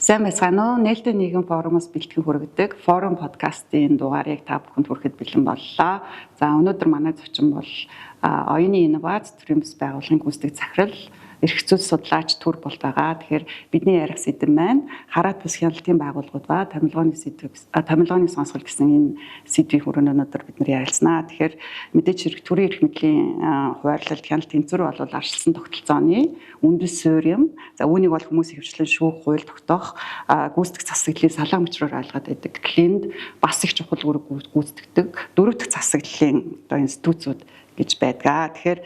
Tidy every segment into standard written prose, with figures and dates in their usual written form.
Сайн байцгаана уу? Нээлттэй нийгэм форумоос бэлтгэн хүргэдэг форум подкастын дугаарыг та бүхэнд хүрэхэд бэлэн боллоо. За өнөөдөр манай зочин бол оюуны инновац төрийн бас байгууллагын гүйцэтгэх захирал эрх зүйн судлаач Түр бол байгаа. Тэгэхээр бидний ярих сэдэв маань хараат бус хяналтын байгууллагууд ба томилгооны сонсгол гэсэн энэ сэдвийн хүрээнд өнөөдөр бид нар ярилцсанаа. Тэгэхээр мэдээж төрийн эрх мэдлийн хуваарлалт хяналт тэнцвэр бол арчилсан тогтолцооны үндэс суурь юм. За үүнийг бол хүмүүс хөвчлэн шүүх, хууль тогтоох, гүйцэтгэх засаглалын салаа мөчрөөр ойлгоод байдаг. Клинд бас их чухал үүрэг гүйцэтгэдэг. Дөрөвдөх засаглалын одоо институцүүд гэж байдгаа. Тэгэхээр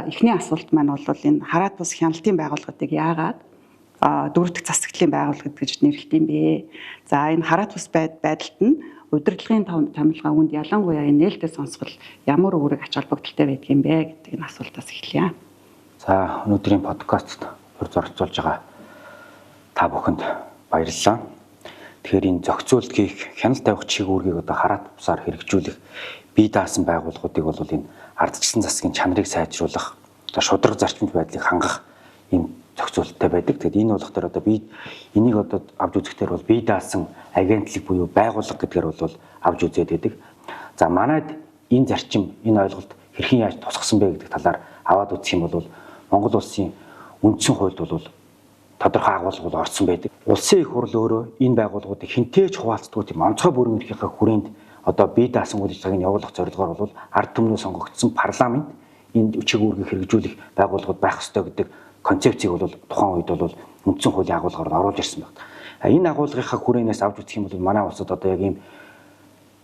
эхний асуулт маань бол энэ хараат бус хяналтын байгууллагуудыг яагаад дөрөвдөх засаглалын байгууллагууд гэж нэрлэдэг юм бэ? За энэ хараат бус байдалд нь удирдлагын томилгоо үүнд ялангуяа энэ нээлттэй сонсгол ямар үүрэг ач холбогдолтой байдаг юм бэ гэдэг энэ асуултаас эхлэе. За өнөөдрийн подкастт оролцуулж байгаа та бүхэнд баярлалаа. Тэгэхээр энэ зохицуулт хийх, хяналт тавих чиг үүргийг одоо хараат бусаар хэрэгжүүлэх бие даасан байгууллагуудыг бол энэ ардчилсан засгийн чанарыг сайжруулах, шударга зарчимт байдлыг хангах ийм зохицуулттай байдаг. Тэгэхээр энэ болохоор одоо би энийг одоо авч үзэхдээ бол бие даасан агентлаг буюу байгууллага гэдгээр бол авч үзээд байдаг. За манайд энэ зарчим, энэ ойлголт хэрхэн яаж тусгасан бэ гэдэг талаар аваад үзэх юм бол Монгол улсын үндсэн хуульд бол тодорхой агуулга орсон байдаг. Улсын их хурл өөрөө энэ байгууллагуудыг хинтээж хуваалцдаг тийм онцгой бүрэн эрхийнхээ хүрээнд одоо бие даасан үйл ажиллагааг явуулах зорилгоор бол ард түмнээс сонгогдсон парламент энэ чиг үүргийг хэрэгжүүлэх байгууллагууд байх ёстой гэдэг концепцийг бол тухайн үед бол үндсэн хуулийн агуулгаар оруулж ирсэн байна. Энэ агуулгынхаа хүрээнээс авч үзэх юм бол манай улсад одоо яг ийм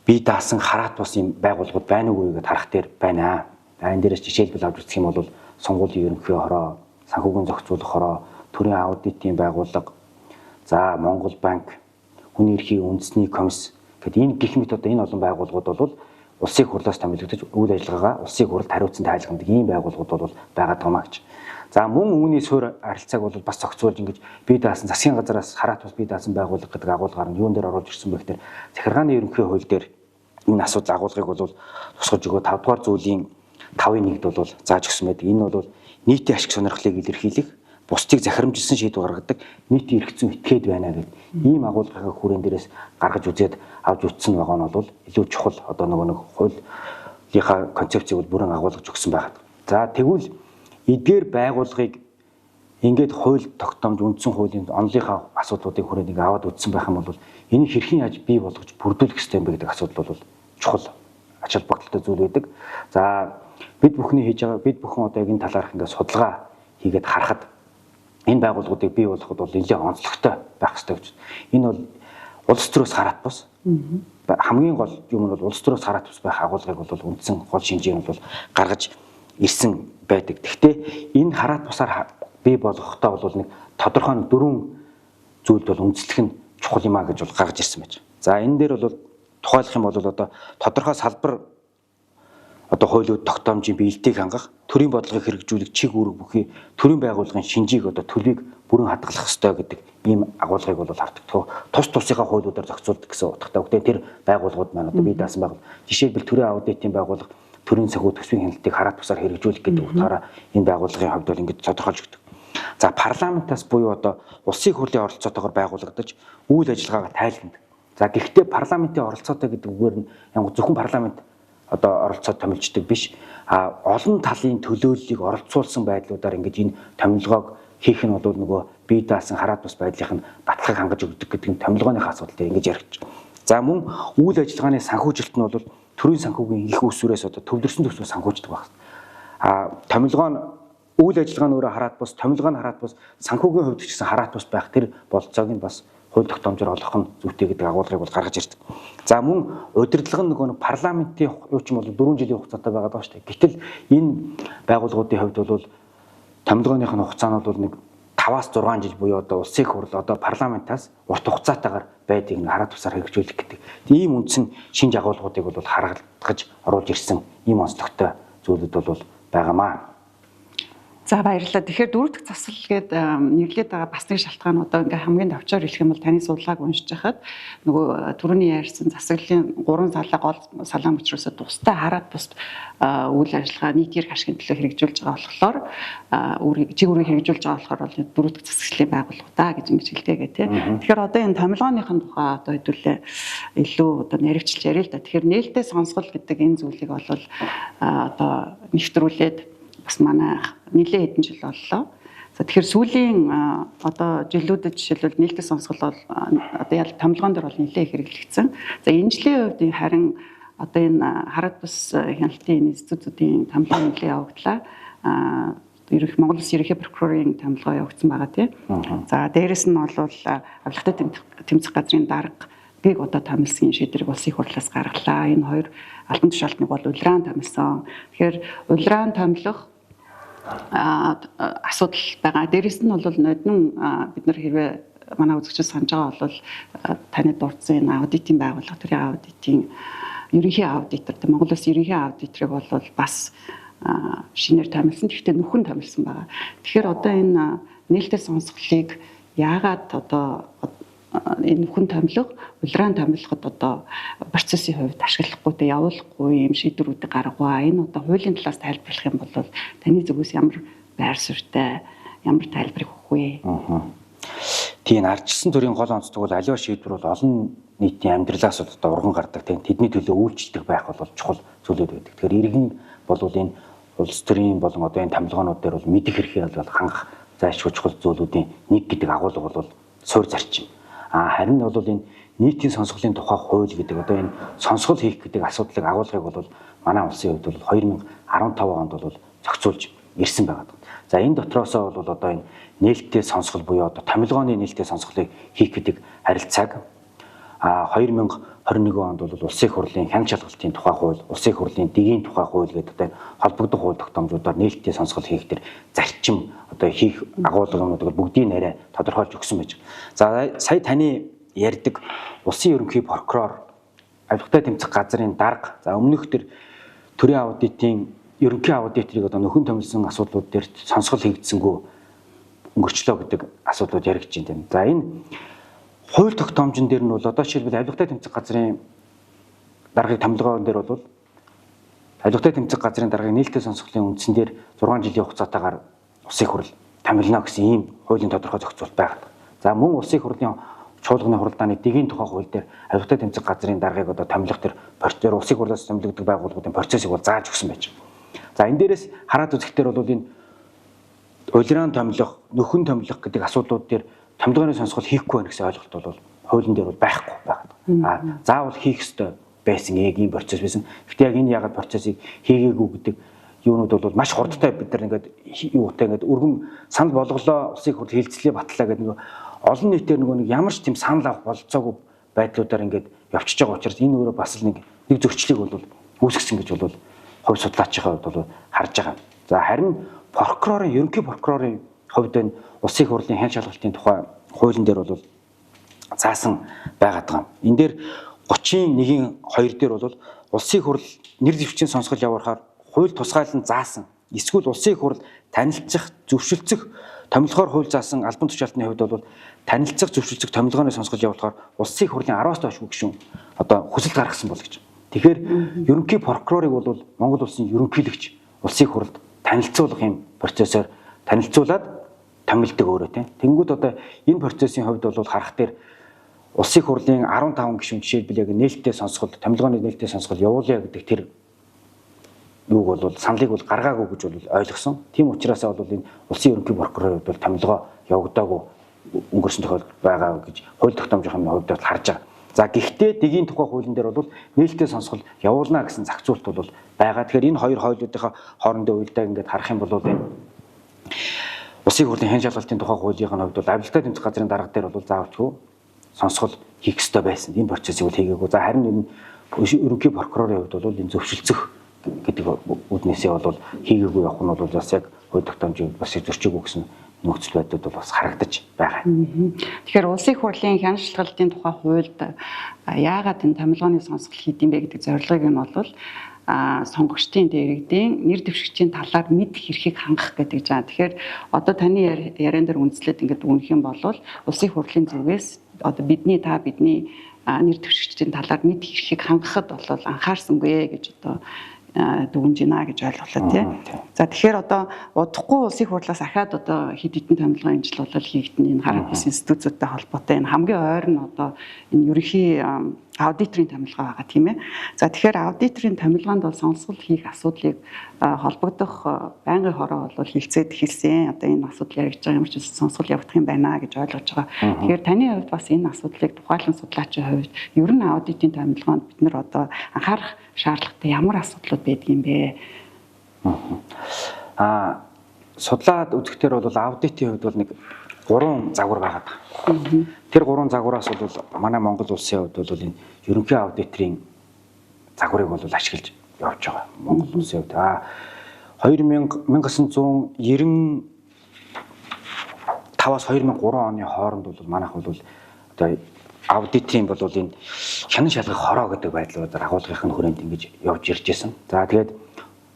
бие даасан хараат бус ийм байгууллагууд байна уу гэдээ харах дээр байна. Энэ дээрээс жишээлбэл авч үзэх юм бол сонгуулийн ерөнхий хороо, санхүүгийн зохицуулах хороо, төрийн аудитын байгууллага, за Монгол банк, хүний эрхийн үндэсний комисс гэдэг энэ гэх мэт одоо энэ олон байгууллагууд бол улсын хурлаас томилогдож үйл ажиллагаагаа улсын хурлд хариуцсан тайлбарладаг ийм байгууллагууд бол байгаад байгаа гэж. За мөн үүний суурь харилцааг бол бас зохицуулж ингэж бие даасан засгийн газараас хараат бус бие даасан байгууллага гэдэг агуулгаар нь юун дээр оруулж ирсэн бэ гэхээр захиргааны ерөнхий хууль дээр энэ асуудал агуулгыг бол тусгаж өгөө 5 дугаар зүйлийн 5-1-д бол зааж өгсөн байдаг. Энэ бол нийтийн ашиг сонирхлыг илэрхийлэх, бусдыг захирамжилсан шийдвэр гаргадаг нийтийн эрх зүйн этгээд байна гэдэг ийм агуулгын хүрээн дээрээс гаргаж үзээд авч утсан байгаа нь бол илүү чухал одоо нэг хуулийнхаа концепцийг бүрэн агуулгаж өгсөн байна. За тэгвэл эдгээр байгууллагыг ингээд хууль тогтоомж үндсэн хуулийн онлынхаа асуудлуудыг хүрээнд ингээд аваад үзсэн байх юм бол энийг хэрхэн яаж бий болгож бүрдүүлэх ёстой юм бэ гэдэг асуудал бол чухал ач холбогдолтой зүйл байдаг. За бид бүхэн одоо яг энэ талаарх ингээд судалгаа хийгээд харахад энэ байгууллагуудыг бий болгоход бол нэлээд онцлогтой байх ёстой гэж. Энэ бол улс төрөөс хараат бус. Хамгийн гол юм нь бол улс төрөөс хараат бус байх агуулгыг бол үндсэн гол шинжийг бол гаргаж ирсэн байдаг. Гэхдээ энэ хараат бусаар бий болгохдоо бол нэг тодорхой 4 зүйлд бол үндэслэх нь чухал юм а гэж бол гаргаж ирсэн байж. За энэ дээр бол тухайлах юм бол одоо тодорхой салбар одоо хуулиуд тогтоомжийн биелэлтийг хангах, төрийн бодлогыг хэрэгжүүлэх чиг үүрэг бүхий төрийн байгууллагын шинжийг одоо төлөвийг бүрэн хадгалах ёстой гэдэг ийм агуулгыг бол харддаг. Тус тусынхаа хуулиудаар зохицуулдаг гэсэн утгатай. Гэхдээ тэр байгууллагууд маань одоо бие даасан байгууллага жишээлбэл төрийн аудитын байгууллага төрийн санхүү төсвийн хяналтыг хараат бусаар хэрэгжүүлэх гэдэг утгаараа энэ байгууллагын хувьд бол ингэж тодорхойлж өгдөг. За парламентаас буюу одоо улсын хурлын оролцоотойгоор байгуулагдаж үйл ажиллагаагаа тайлбарладаг. За гэхдээ парламентын оролцоотой гэдэг үгээр нь зөвхөн парламент одоо оролцоод томилждаг биш. Олон талын төлөөллийг оролцуулсан байдлуудаар ингэж энэ томилгоог хийх нь бол нөгөө бие даасан хараат бус байдлын баталгааг хангаж өгдөг гэдэг нь томилгооныхаа асуудал дээр ингэж яригч. За мөн үйл ажиллагааны санхүүжилт нь бол төрийн санхүүгийн их усүрээс одоо төвлөрсөн төсвөө санхүүждэг байна. Томилгоо нь үйл ажиллагаа нь өөрөө хараат бус, томилгоо нь хараат бус, санхүүгийн хувьд ч гэсэн хараат бус байх тэр болцоог нь бас хууль тогтоомжоор олгох нь зүйтэй гэдэг агуулгыг бол гаргаж ирдэг. За мөн удирдлага нь нөгөө парламентын юуч юм бол 4 жилийн хугацаатай байгаа даа шүү дээ. Гэтэл энэ байгууллагуудын хувьд бол томилгооных нь хугацаа нь бол нэг 5-6 жил буюу одоо улсын их хурл одоо парламентаас урт хугацаатайгаар байдгийг хараат бусаар хэрэгжүүлэх гэдэг. Ийм үндсэн шинж агуулгуудыг бол харгалгаж оруулж ирсэн ийм онцлогтой зүйлүүд бол байгаамаа. За баярлалаа. Тэгэхээр дөрөв дэх засал гээд нэрлээд байгаа бас нэг шалтгаан одоо ингээ хамгийн товчоор хэлэх юм бол таны судалгааг уншиж хахад нөгөө түрүүний ярьсан засаглалын 3 салаа гол салаа мөчрөөсөө тустай хараад бус үйл ажиллагаа нийтийн ашигын төлөө хэрэгжүүлж байгаа болохоор чиг үүргийг хэрэгжүүлж байгаа болохоор бол дөрөв дэх засаглалын байгууллагуудаа гэж ингэж хэлдэг тий. Тэгэхээр одоо энэ томилгооныхын тухай одоо хэдүүлээ илүү одоо наривчлж яриа л да. Тэгэхээр нээлттэй сонсгол гэдэг энэ зүйлийг бол одоо нэвтрүүлээд бас манай нэлээд хэдэн жил боллоо. За тэгэхээр сүүлийн одоо жилүүдэд жишээлбэл нээлттэй сонсгол бол одоо яг томилгоон дээр бол нэлээд хэрэглэгдсэн. За энэ жилийн хувьд харин одоо энэ хараад бас хяналтын институтийн томилгоо нэлээд явагдлаа. Монгол Улсын ерөнхий прокурорын томилгоо явагдсан байгаа тийм. За дээрэс нь бол авилгатай тэмцэх газрын даргаыг одоо томилсон шийдвэрийг улсын хурлаас гаргалаа. Энэ хоёр албан тушаалтныг бол улираан томилсон. Тэгэхээр улираан томилох асуудал байгаа. Дээрээс нь бол нодон бид нар хэрвээ манай үзэгчид санаж байгаа бол таны дурдсан энэ аудитын байгууллага төрийн аудитын ерөнхий аудитор Монгол Улсын ерөнхий аудиторыг бол бас шинээр томилсон. Гэхдээ нөхөн томилсон байгаа. Тэгэхээр одоо энэ нээлттэй сонсголыг яагаад одоо энэ нөхөн томилго, улираан томилгоход одоо процессын хувьд ашиглахгүй явуулахгүй юм шийдвэрүүдийг гаргаваа. Энэ одоо хуулийн талаас тайлбарлах юм бол таны зүгээс ямар байр суурьтай, ямар тайлбарыг өгөх вэ? Тийм ардчилсан төрийн гол онцлог бол аливаа шийдвэр бол олон нийтийн амьдралаас одоо урган гардаг тийм тэдний төлөө үйлчлдэг байх бол чухал зүйлүүд байдаг. Тэгэхээр иргэн бол энэ улс төрийн болон одоо энэ томилгоонууд дээр бол мэдих хэрхий бол хангах зайлшгүй чухал зүйлүүдийн нэг гэдэг агуулга бол суурь зарчим. Харин бол энэ нийтийн сонсголын тухай хууль гэдэг одоо энэ сонсгол хийх гэдэг асуудлыг агуулгыг бол манай улсын хувьд бол 2015 онд бол зохицуулж ирсэн байгаа. За энэ дотроосоо бол одоо энэ нээлттэй сонсгол буюу одоо томилгооны нээлттэй сонсголыг хийх гэдэг харилцааг 2021 онд бол улсын хурлын хяналт шалгалтын тухай хууль, улсын хурлын дэгийн тухай хууль гэдэг одоо холбогдох хууль тогтоомжуудаар нээлттэй сонсгол хийх дээр зарчим одоо хийх агуулгуудыг бүгдийг нэрээ тодорхойлж өгсөн байж. За сая таны ярьдаг улсын ерөнхий прокурор, авилгатай тэмцэх газрын дарга, за өмнөх төр төрийн аудитын ерөнхий аудиторыг одоо нөхөн томилсон асуудлууд дээр сонсгол хийгдсэнгүү өнгөрчлөө гэдэг асуудлууд яригдж байна. За энэ хууль тогтоомжн дээр нь бол одоо жишээлбэл авилгатай тэмцэх газрын даргыг томилгоон дээр бол авилгатай тэмцэх газрын даргыг нээлттэй сонсголын үндсэн дээр 6 жилийн хугацаатаагаар улсын хурл томилно гэсэн ийм хуулийн тодорхой зохицуулт байгаа. За мөн улсын хурлын чуулганы хуралдааны дэгийн тухай хууль дээр авилгатай тэмцэх газрын даргыг одоо томилох төр процедур улсын хурлаас томилогддог байгууллагуудын процессыг бол зааж өгсөн байж. За энэ дээрээс хараад үзэхдээ бол энэ улираан томилох, нөхөн томилох гэдэг асуудлууд дээр томилгооны сонсгол хийхгүй байх гэсэн ойлголт бол хуулийн дээр бол байхгүй байна. Заавал хийх ёстой байсан ийм процесс байсан. Гэхдээ яг энэ ягаад процессыг хийгээгүй гэдэг юунууд бол маш хурдтай бид нар ингээд юутай ингээд өргөн санал болголоо улсын хурл хилцлээ батлаа гэдэг нэг олон нийтээр нэг ямар ч тийм санал авах болцоогүй байдлуудаар ингээд явчихж байгаа учраас энэ өөрөө бас нэг зөрчлийг бол үүсгэсэн гэж бол хувь судлаачийн хувьд бол харж байгаа. За харин прокурорын ерөнхий прокурорын хувьд энэ улсын хурлын хяналт шалгалтын тухай хуулийн дээр бол заасан байгаад байгаа. Энэ дээр 31-2 дээр бол улсын хурл нэр дэвшгийн сонсгол явуулахаар хууль тусгайлан заасан. Эсвэл улсын хурл танилцах, зөвшөлдсөх томилгоор хууль заасан албан тушаалтны хувьд бол танилцах, зөвшөлдсөх томилгооны сонсгол явуулахаар улсын хурлын 10-аас доош гишүүн одоо хүсэлт гаргасан бол гэж. Тэгэхээр ерөнхий прокурорыг бол Монгол улсын ерөнхийлөгч улсын хуралд танилцуулах юм процессор танилцуулаад томилдог өөрөө тийм. Тэнгүүд одоо энэ процессын хувьд бол харах дээр улсын хурлын 15 гишүүн жишээлбэл яг нээлттэй сонсгол, томилгооны нээлттэй сонсгол явуулъя гэдэг тэр юуг бол саналыг бол гаргаагүй гэж бол ойлгосон. Тийм учраас бол энэ улсын ерөнхий прокурорын хувьд бол томилгоо явагдаагүй өнгөрсөн тохиолдол байгаа гэж хууль тогтоомжийн хувьд бол харж байгаа. За гэхдээ дэгийн тухай хуулийн дээр бол нээлттэй сонсгол явуулна гэсэн зохицуулт бол байгаа. Тэгэхээр энэ хоёр хуулиудын хоорондын уялдааг ингээд харах юм бол энэ улсын хурлын хяналт шалгалтын тухай хуулийн хувьд бол авилгатай тэмцэх газрын дарга дээр бол заавалчгүй сонсгол хийх ёстой байсан. Энэ процессыг бол хийгээгүй. За харин энэ ерөнхий прокурорын хувьд бол энэ зөвшөлдсөх гэдэг үднээсээ бол хийгээгүй явах нь бол бас яг хууль тогтоомжийг бас зөрчөөгүй гэсэн нөхцөл байдлууд бол бас харагдаж байгаа. Тэгэхээр улсын хурлын хяналт шалгалтын тухай хуульд яагаад энэ томилгооны сонсгол хийдэм бэ гэдэг зорилгыг нь бол сонгогчдын дээрэгдийн нэр дэвшигчийн талаар мэдэх эрхийг хангах гэдэг жаа. Тэгэхээр одоо таны яриан дээр үндэслээд ингээд үнэх юм бол улсын хурлын зүгээс одоо бидний нэр дэвшигчдийн талаар мэдэх эрхийг хангахад бол анхаарсангүй гэж одоо дүгнж байна гэж ойлголоо тий. За тэгэхээр одоо удахгүй улсын хурлаас ахаад одоо хэд хэдэн томилгын ажил бол хийгдэн энэ хараа бус институтуудтай холбоотой энэ хамгийн ойр нь одоо энэ ерөнхий аудиторын томилгоо байгаа тийм ээ. За тэгэхээр аудиторын томилгоонд бол сонсгол хийх асуудлыг холбогдох байнгын хороо бол хилцээд эхэлсэн. Одоо энэ асуудал яригдж байгаа юм чи сонсгол явагдах юм байна гэж ойлгож байгаа. Тэгэхээр таны хувьд бас энэ асуудлыг тухайлан судлаачийн хувьд ер нь аудитын томилгоонд бид нар одоо анхаарах шаардлагатай ямар асуудлууд байдаг юм бэ? Судлаад үзэхдээ бол аудитын хувьд бол нэг 3 загвар байгаа. Тэр 3 загвараас бол манай Монгол улсын хувьд бол энэ ерөнхий аудиторын загварыг бол ашиглаж явж байгаа. Монгол улсын хувьд 1995-аас 2003 оны хооронд бол манайх бол одоо аудиторын бол энэ хянан шалгах хороо гэдэг байдлаар агуулгын хүрээнд ингэж явж ирж байсан. За тэгээд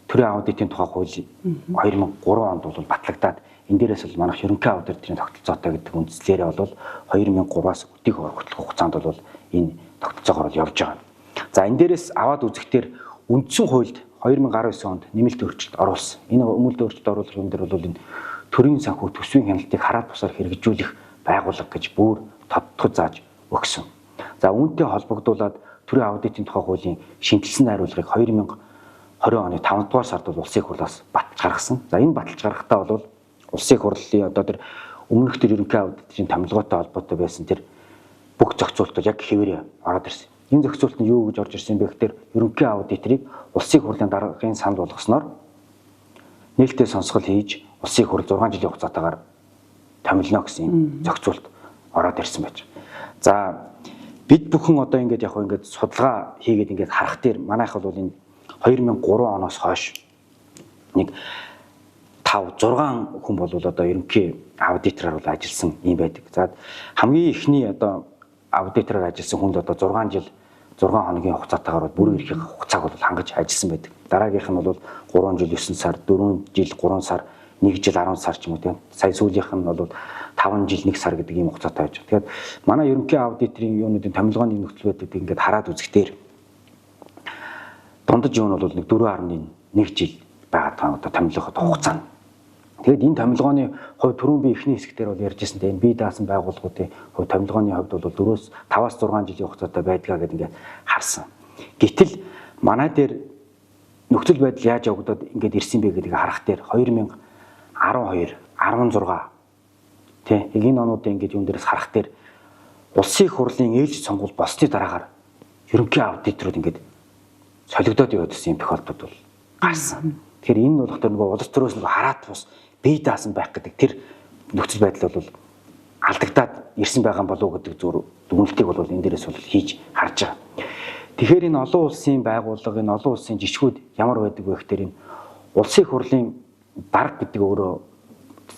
төрийн аудитын тухай хууль 2003 онд бол батлагдаад энэ дээрээс бол манайх ерөнхий аудиторын тогтолцоотой гэдэг үндслээрээ бол 2003-аас өдийг хүртэлх хугацаанд бол энэ тогтолцоогоор явж байгаа. За энэ дээрээс аваад үзэхдээ үндсэн хуульд 2019 онд нэмэлт өөрчлөлт оруулсан. Энэ нэмэлт өөрчлөлт оруулах юм дээр бол энэ төрийн санхүү төсвийн хяналтыг хараад бусаар хэрэгжүүлэх байгууллага гэж бүр тодтогч зааж өгсөн. За үүнтэй холбогдуулаад төрийн аудитын тухай хуулийн шинжилсэн найруулгыг 2020 оны 5 дугаар сард бол улсын хурлаас баталж гаргасан. За энэ баталж гаргахтаа бол улсын хурлын одоо тэр өмнөх тэр ерөнхий аудиторын томилгоотой холбоотой байсан тэр бүх зохицуултууд яг хэвээрээ ороод ирсэн. Энэ зохицуулт нь юу гэж орж ирсэн бэ гэхээр ерөнхий аудиторыг улсын хурлын даргын санд болгосноор нээлттэй сонсгол хийж улсын хурл 6 жилийн хугацаатаагаар томилно гэсэн зохицуулт ороод ирсэн байж. За бид бүхэн одоо ингээд судалгаа хийгээд ингээд харах дээр манайх бол энэ 2003 оноос хойш нэг 5-6 хүн бол одоо ерөнхий аудитороор бол ажилласан юм байдаг. За хамгийн ихний одоо аудитороор ажилласан хүнд одоо 6 хоногийн хугацаатаагаар бүр эрхийг хугацааг бол хангаж ажилласан байдаг. Дараагийнх нь бол 3 жил 9 сар, 4 жил 3 сар, 1 жил 10 сар ч юм уу тийм. Сая сүүлийнх нь бол 5 жил 1 сар гэдэг ийм хугацаатай байж байгаа. Тэгэхээр манай ерөнхий аудиторын юунуудын томилгооны нөхцөл байдлыг ингээд хараад үзэхдээ дундаж юу нь бол нэг 4.1 жил байгаа одоо томилгоход хугацаа. Тэгээд энэ томилгооны хувь түрүүн би эхний хэсгээр бол ярьжсэн дээ. Энэ бие даасан байгууллагуудын хувь томилгооны хувьд бол 4-5-аас 6 жилийн хугацаатай байдгаа гэдэг ингээд харсан. Гэтэл манай дээр нөхцөл байдал яаж явагдаад ингээд ирсэн бэ гэдгийг харах дээр 2012, 16 тий энэ онуудын ингээд юун дээрээс харах дээр улсын хурлын ээлж сонгуул болсны дараагаар ерөнхий аудиторууд ингээд солигдоод яваад ирсэн юм тохиолдол бол гарсан. Тэгэхээр энэ нь болохоор нөгөө улс төрөөс нөгөө хараат бус бие даасан байх гэдэг тэр нөхцөл байдал бол алдагдаад ирсэн байгаа болов уу гэдэг зур дүгнэлтийг бол энэ дээрээс бол хийж харж байгаа. Тэгэхээр энэ олон улсын байгууллага, энэ олон улсын жишгүүд ямар байдаг вэ гэхээр энэ улсын хурлын дарга гэдэг өөрөө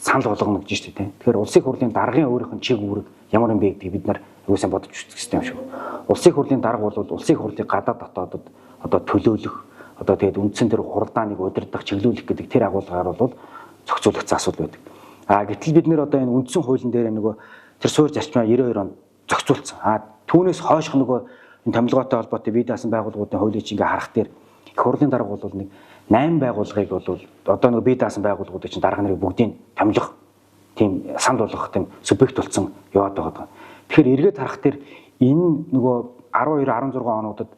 санал болгоно гэж шүү дээ. Тэгэхээр улсын хурлын даргын өөрийнх нь чиг үүрэг ямар юм бэ гэдгийг бид нар юусэн бодож үзэх хэрэгтэй юм шиг. Улсын хурлын дарга бол улсын хурлыг гадаад дотоодод одоо төлөөлөх, одоо тэгээд үндсэн тэр хуралдааныг удирдах, чиглүүлэх гэдэг тэр агуулгаар бол зохицуулагдсан асуудал байдаг. Гэтэл бид нэр одоо энэ үндсэн хуулийн дээр нөгөө тэр суурь зарчмаа 92 онд зохицуулсан. Түүнээс хойших нөгөө энэ томилгоотой холбоотой бие даасан байгууллагуудын хуулийг ингээ харах дээр их хурлын дарга бол нэг 8 байгууллагыг бол одоо нөгөө бие даасан байгууллагуудын чинь дарга нарыг бүгдийг томилох тийм санд болгох тийм субъект болсон яваад байгаа. Тэгэхээр эргээд харах дээр энэ нөгөө 12 16 онуудад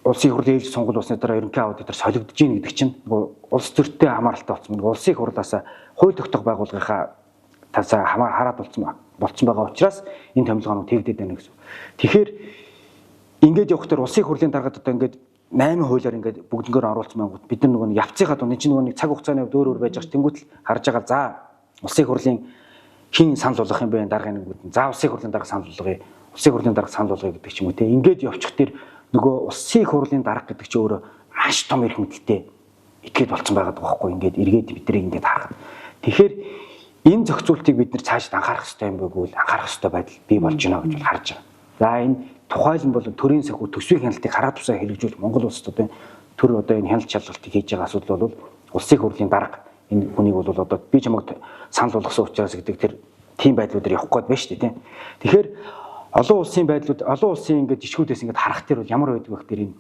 улсын хурлын ээлж сонгуул болсны дараа ерөнхий аудитор солигдож ийн гэдэг чинь нөгөө улс төртэй хамааралтай болсон. Нөгөө улсын хурлаас хууль тогтоох байгууллагынхаа тасаа хараад болцсон байгаа учраас энэ томилгоонууд тэгдэд байна гэсэн. Тэгэхээр ингээд явахдаа улсын хурлын даргад одоо ингээд 8 хуулиар ингээд бүгднгээр оруулсан байнгут бид нар нөгөө явцынхаа дунд энэ чинь нөгөө нэг цаг хугацааны хувьд өөр байж байгаа ш. Тэнгүүтэл харж байгаа за улсын хурлын хин санал болгох юм бэ даргын нэгүүд. За улсын хурлын дарга санал болгоё. Улсын хурлын дарга санал болгоё гэдэг ч юм уу те. Ингээд явчих дээр нөгөө улсын хурлын дарга гэдэг чинь өөрөө маш том эрх мэдэлтэй итгэж болцсон байгаа байхгүй ингээд эргээд биднийг ингээд харах. Тэгэхээр энэ зохицуултыг бид нар цаашид анхаарах хэрэгтэй юм байггүй анхаарах хэрэгтэй байдал бий болж байна гэж харж байгаа. За энэ тухайлан бол төрийн санхүү төсвийн хяналтыг хараа тусаа хэрэгжүүлж Монгол улсад одоо төр одоо энэ хяналт шалгалтыг хийж байгаа асуудал бол улсын хурлын дарга энэ хүнийг бол одоо би чамд санал болгосон учраас гэдэг тэр тийм байдлуудаар явах гээд байна шүү дээ тийм. Тэгэхээр олон улсын ингээд жишгүүдээс ингээд харах тэр бол ямар байдаг вэ гэхээр энэ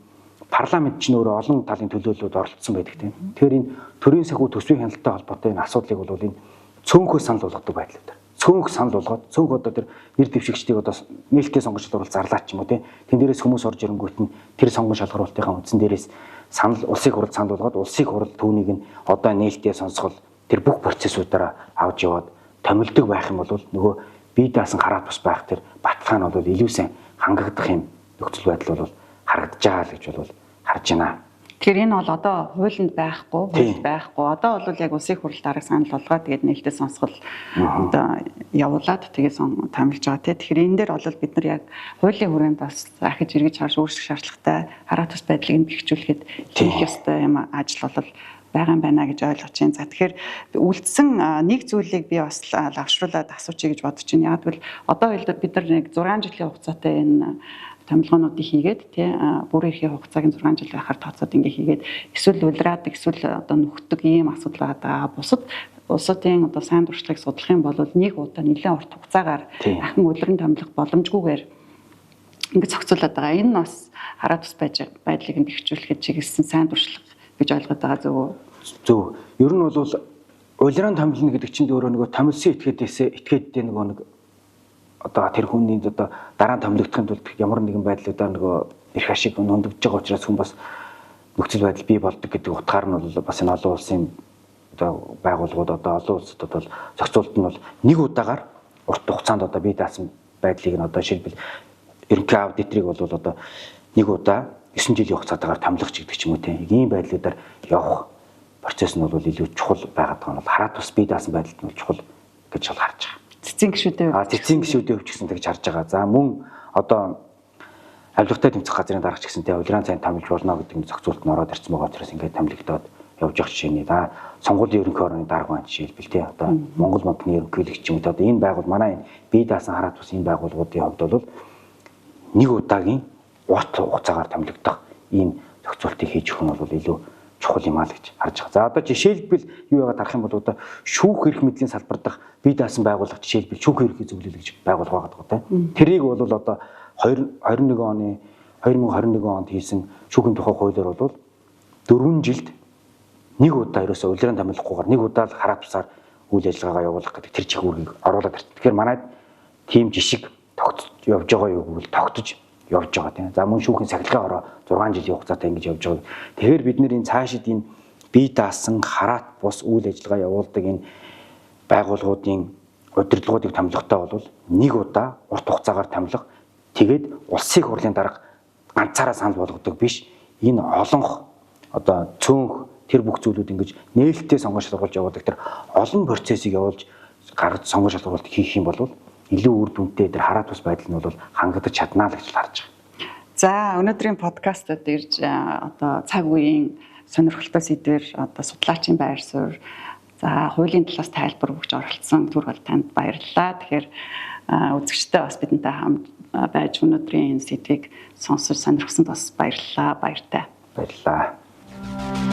парламент ч нөөрэ олон талын төлөөллөд оролцсон байдаг тийм. Тэгэхээр энэ төрийн санхүү төсвийн хяналттай холбоотой энэ асуудлыг бол энэ цөөнхөө санал болгодог байдлаар. Цөөнх санал болгоод цөөнх одоо тэр нэр дэвшигчдийг одоо нээлттэй сонгож шалгаруулалт зарлаач юм уу тийм. Тэн дээрээс хүмүүс орж ирэнгүүт нь тэр сонгон шалгаруулалтынхаа үндсэн дээрээс санал улсыг хурал санал болгоод улсыг хурал түүнийг нь одоо нээлттэй сонсгол тэр бүх процессуудаараа авч яваад томилдог байх юм бол нөгөө бие даасан хараад бас байх тэр баталгаа нь бол илүү сайн хангагдах юм нөхцөл байдал бол харагдаж байгаа л гэж бол харж байна. Тэгэхээр энэ бол одоо хуулинд байхгүй, одоо бол яг улсын хурал дарга санал болгоод тэгээд нээлттэй сонсгол одоо явуулаад тэгээд томилж байгаа тийм. Тэгэхээр энэ дээр бол бид нар яг хуулийн хүрээнд бас ахиж эргэж харж өөрчлөх шаардлагатай хараа тус байдлыг нь бэхжүүлэхэд хийх ёстой юм ажил бол байгаа юм байна гэж ойлгож байна. За тэгэхээр үлдсэн нэг зүйлийг би бас лавшруулад асуучих гэж бодож байна. Яг бол одоо бид нар нэг 6 жилийн хугацаатай энэ томилгоонуудыг хийгээд тий бүрийн эрхийн хугацааг 6 жил байхаар тооцоод ингээ хийгээд эсвэл улираадаг эсвэл одоо нүхдэг ийм асуудал байгаа. Бусад улсуудын одоо сайн туршлагыг судлах юм бол нэг удаа нэлээд урт хугацаагаар ахин улиран томилох боломжгүйгээр ингээ зохицуулаад байгаа. Энэ нь бас хараа тус байдлыг нь бэхжүүлэхэд чиглэсэн сайн туршлага гэж ойлгоод байгаа зөв үү? Зөв. Ер нь бол улиран томилно гэдэг чинь өөрөө нөгөө томилсон этгээдтэй нөгөө нэг одоо тэр хүний одоо дараа нь томилогдохын тулд ямар нэгэн байдлуудаар нөгөө эрх ашиг нундагж байгаа учраас хүн бас нөхцөл байдал бий болдог гэдэг утгаар нь бол бас энэ олон улсын одоо байгууллагууд одоо олон улсад бол зохицуулалт нь бол нэг удаагаар урт хугацаанд одоо бий даасан байдлыг нь одоо жишээлбэл ерөнхий аудиторыг бол одоо нэг удаа 9 жилийн хугацаатаар томилох гэдэг ч юм уу тийм ийм байдлуудаар явах процесс нь бол илүү чухал байгаад байгаа нь бол хараа тус бий даасан байдалд нь чухал гэж бол харж байгаа. Цэцэн гişүүдээ цэцэн гişүүдээ өвч гэсэн тэгж харж байгаа. За мөн одоо авилгатай тэмцэх газрын дарга ч гэсэн тэ улиран цайн томилж болно гэдэг нь зохицуулалт нь ороод ирсэн байгаа учраас ингээд томилогдоод явж байгаа жишээний да сонгуулийн ерөнхий орны дарга маань жишээлбэл тэ одоо Монгол банкны ерөнхийлөгч юм одоо энэ байгуул манай бие даасан хараад бас энэ байгууллагуудын хувьд бол нэг удаагийн урт хугацаагаар томилогдох ийм зохицуултыг хийж өгөх нь бол илүү чухал юм аа л гэж харж байгаа. За одоо жишээлбэл юу яагаад харах юм бол одоо шүүх эрх мэдлийн салбар дах бие даасан байгууллага жишээлбэл шүүх эрхийг зөвлөлөө гэж байгуулга байгаа гэдэг. Тэрийг бол одоо 2021 онд хийсэн шүүхийн тухай хуулиар бол 4 жилд нэг удаа ерөөсөө улиран томилохгүйгээр нэг удаа л хараа тусаар үйл ажиллагаагаа явуулах гэдэг тэр чиглэлийг оруулаад ирсэн. Тэгэхээр манайд тийм жишг тогтож явж байгаа юу гэвэл тогтож явж байгаа тийм. За мөн шүүхийн сахилгаагаар 6 жилийн хугацаатай ингэж явж байгаа. Тэгэхээр бид нэр энэ цаашид энэ бие даасан хараат бус үйл ажиллагаа явуулдаг энэ байгууллагуудын удирдлагуудыг томилохтой бол нэг удаа урт хугацаагаар томилох. Тэгээд улсын хурлын дарга ганцаараа санал болгодог биш. Энэ олонх одоо цөөнх тэр бүх зүйлүүд ингэж нээлттэй сонгон шалгуулж явуулдаг тэр олон процессыг явуулж гаргаж сонгон шалгуулалт хийх юм бол илүү үр дүнтэй тэр хараа тус байдал нь бол хангагдаж чаднаа л гэж харж байгаа. За өнөөдрийн подкастад ирж одоо цаг үеийн сонирхолтой сэдвэр одоо судлаачийн байр суурь за хуулийн талаас тайлбар өгч оролцсон түр бол танд баярлалаа. Тэгэхээр үзэгчтэй бас бидэнтэй хамт байж өнөөдрийн энэ сэдвийг сонсож сонирхсанд бас баярлалаа. Баяртай. Баярлалаа.